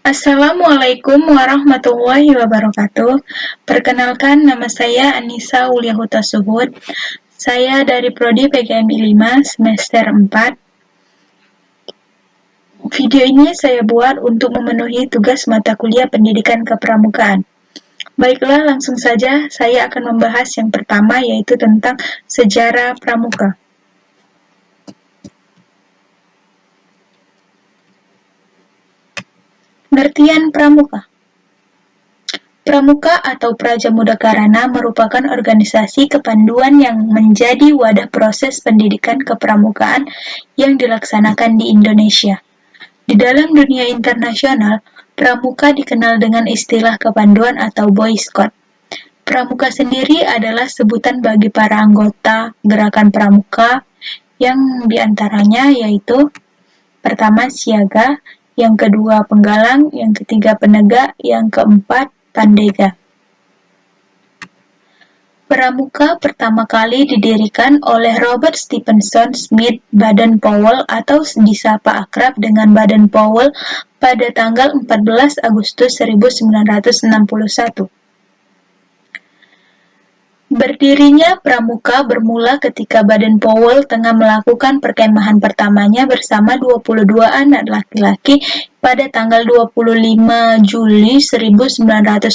Assalamualaikum warahmatullahi wabarakatuh. Perkenalkan, nama saya Anissa Wuliahuta Suhud. Saya dari Prodi PGMI 5 semester 4. Video ini saya buat untuk memenuhi tugas mata kuliah Pendidikan Kepramukaan. Baiklah, langsung saja saya akan membahas yang pertama, yaitu tentang sejarah pramuka. Pengertian pramuka. Pramuka atau Praja Muda Karana merupakan organisasi kepanduan yang menjadi wadah proses pendidikan kepramukaan yang dilaksanakan di Indonesia. Di dalam dunia internasional, pramuka dikenal dengan istilah kepanduan atau Boy Scout. Pramuka sendiri adalah sebutan bagi para anggota gerakan pramuka yang diantaranya yaitu pertama siaga, yang kedua penggalang, yang ketiga penegak, yang keempat pandega. Pramuka pertama kali didirikan oleh Robert Stephenson Smith Baden-Powell atau disapa akrab dengan Baden-Powell pada tanggal 14 Agustus 1961. Berdirinya pramuka bermula ketika Baden-Powell tengah melakukan perkemahan pertamanya bersama 22 anak laki-laki pada tanggal 25 Juli 1907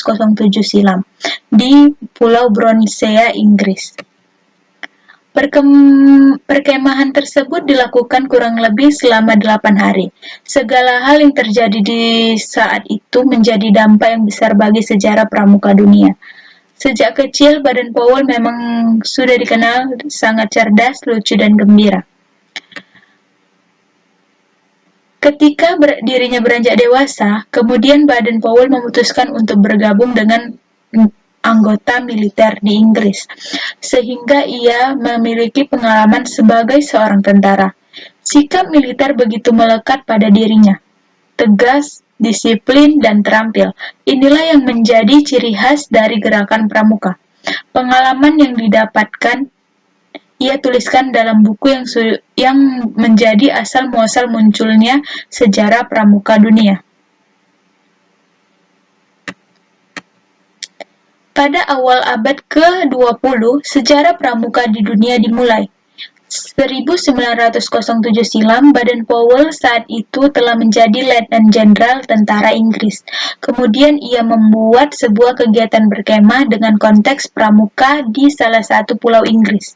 silam di Pulau Bronsea, Inggris. Perkemahan tersebut dilakukan kurang lebih selama 8 hari. Segala hal yang terjadi di saat itu menjadi dampak yang besar bagi sejarah pramuka dunia. Sejak kecil, Baden-Powell memang sudah dikenal sangat cerdas, lucu, dan gembira. Ketika dirinya beranjak dewasa, kemudian Baden-Powell memutuskan untuk bergabung dengan anggota militer di Inggris, sehingga ia memiliki pengalaman sebagai seorang tentara. Sikap militer begitu melekat pada dirinya. Tegas, disiplin, dan terampil. Inilah yang menjadi ciri khas dari gerakan pramuka. Pengalaman yang didapatkan ia tuliskan dalam buku yang menjadi asal-muasal munculnya sejarah pramuka dunia. Pada awal abad ke-20, sejarah pramuka di dunia dimulai. 1907 silam, Baden-Powell saat itu telah menjadi Letnan Jenderal Tentara Inggris. Kemudian ia membuat sebuah kegiatan berkemah dengan konteks pramuka di salah satu pulau Inggris.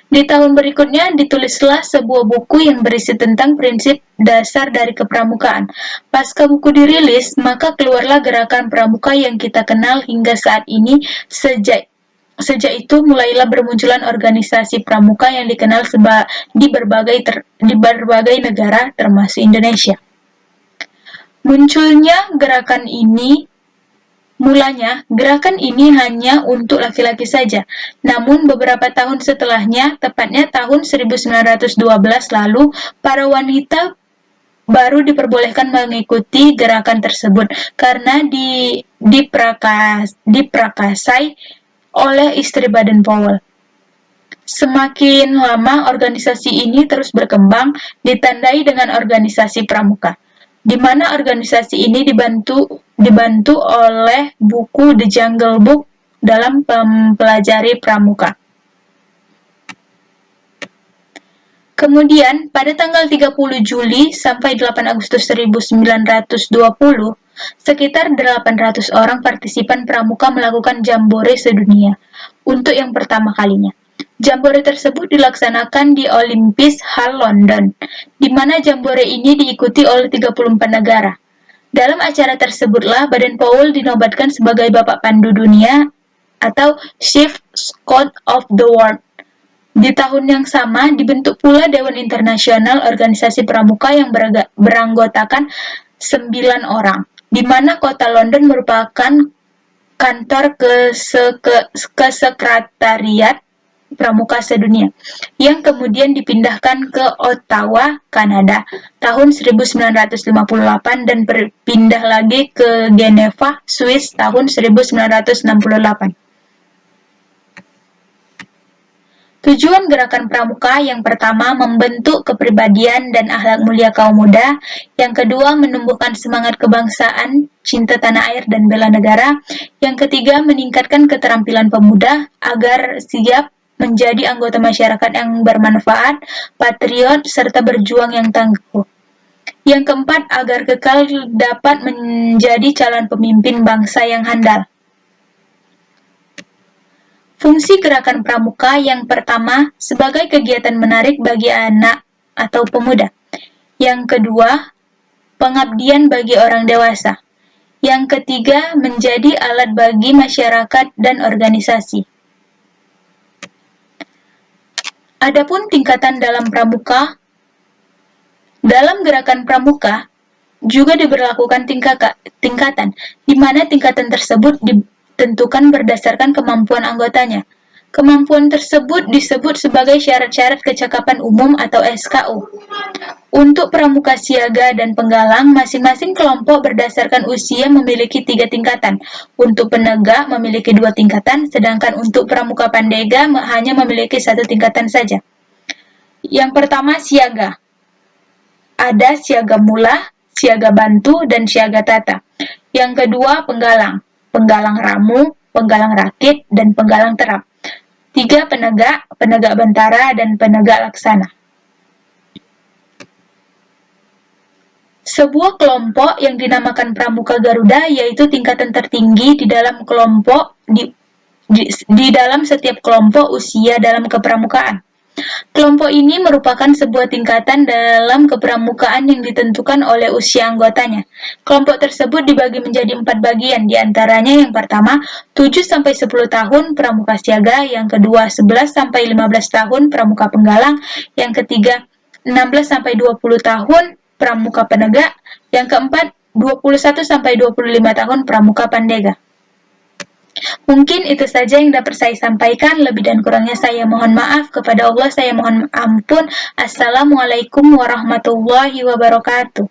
Di tahun berikutnya ditulislah sebuah buku yang berisi tentang prinsip dasar dari kepramukaan. Pasca buku dirilis, maka keluarlah gerakan pramuka yang kita kenal hingga saat ini. Sejak itu mulailah bermunculan organisasi pramuka yang dikenal di berbagai negara termasuk Indonesia. Mulanya, gerakan ini hanya untuk laki-laki saja. Namun beberapa tahun setelahnya, tepatnya tahun 1912 lalu, para wanita baru diperbolehkan mengikuti gerakan tersebut karena diprakasai oleh istri Baden-Powell. Semakin lama organisasi ini terus berkembang, ditandai dengan organisasi pramuka, di mana organisasi ini dibantu oleh buku The Jungle Book dalam mempelajari pramuka. Kemudian, pada tanggal 30 Juli sampai 8 Agustus 1920, sekitar 800 orang partisipan pramuka melakukan jambore sedunia untuk yang pertama kalinya. Jambore tersebut dilaksanakan di Olympic Hall London, di mana jambore ini diikuti oleh 34 negara. Dalam acara tersebutlah Baden-Powell dinobatkan sebagai Bapak Pandu Dunia atau Chief Scout of the World. Di tahun yang sama, dibentuk pula Dewan Internasional Organisasi Pramuka yang beranggotakan 9 orang, di mana kota London merupakan kantor kesekretariat Pramuka Sedunia, yang kemudian dipindahkan ke Ottawa, Kanada, tahun 1958 dan berpindah lagi ke Geneva, Swiss, tahun 1968. Tujuan gerakan pramuka yang pertama membentuk kepribadian dan akhlak mulia kaum muda, yang kedua menumbuhkan semangat kebangsaan, cinta tanah air dan bela negara, yang ketiga meningkatkan keterampilan pemuda agar siap menjadi anggota masyarakat yang bermanfaat, patriot, serta berjuang yang tangguh. Yang keempat, agar kekal dapat menjadi calon pemimpin bangsa yang handal. Fungsi gerakan pramuka yang pertama sebagai kegiatan menarik bagi anak atau pemuda. Yang kedua, pengabdian bagi orang dewasa. Yang ketiga, menjadi alat bagi masyarakat dan organisasi. Adapun tingkatan dalam pramuka, dalam gerakan pramuka juga diberlakukan tingkatan, di mana tingkatan tersebut ditentukan berdasarkan kemampuan anggotanya. Kemampuan tersebut disebut sebagai syarat-syarat kecakapan umum atau SKU. Untuk pramuka siaga dan penggalang, masing-masing kelompok berdasarkan usia memiliki 3 tingkatan. Untuk penegak memiliki 2 tingkatan, sedangkan untuk pramuka pandega hanya memiliki 1 tingkatan saja. Yang pertama, siaga. Ada siaga mula, siaga bantu, dan siaga tata. Yang kedua, penggalang. Penggalang ramu, penggalang rakit, dan penggalang terap. 3, penegak, penegak bentara, dan penegak laksana. Sebuah kelompok yang dinamakan Pramuka Garuda yaitu tingkatan tertinggi di dalam kelompok di dalam setiap kelompok usia dalam kepramukaan. Kelompok ini merupakan sebuah tingkatan dalam kepramukaan yang ditentukan oleh usia anggotanya. Kelompok tersebut dibagi menjadi 4 bagian, di antaranya yang pertama 7-10 tahun pramuka siaga, yang kedua 11-15 tahun pramuka penggalang, yang ketiga 16-20 tahun pramuka penegak, yang keempat 21-25 tahun pramuka pandega. Mungkin itu saja yang dapat saya sampaikan. Lebih dan kurangnya saya mohon maaf. Kepada Allah saya mohon ampun. Assalamualaikum warahmatullahi wabarakatuh.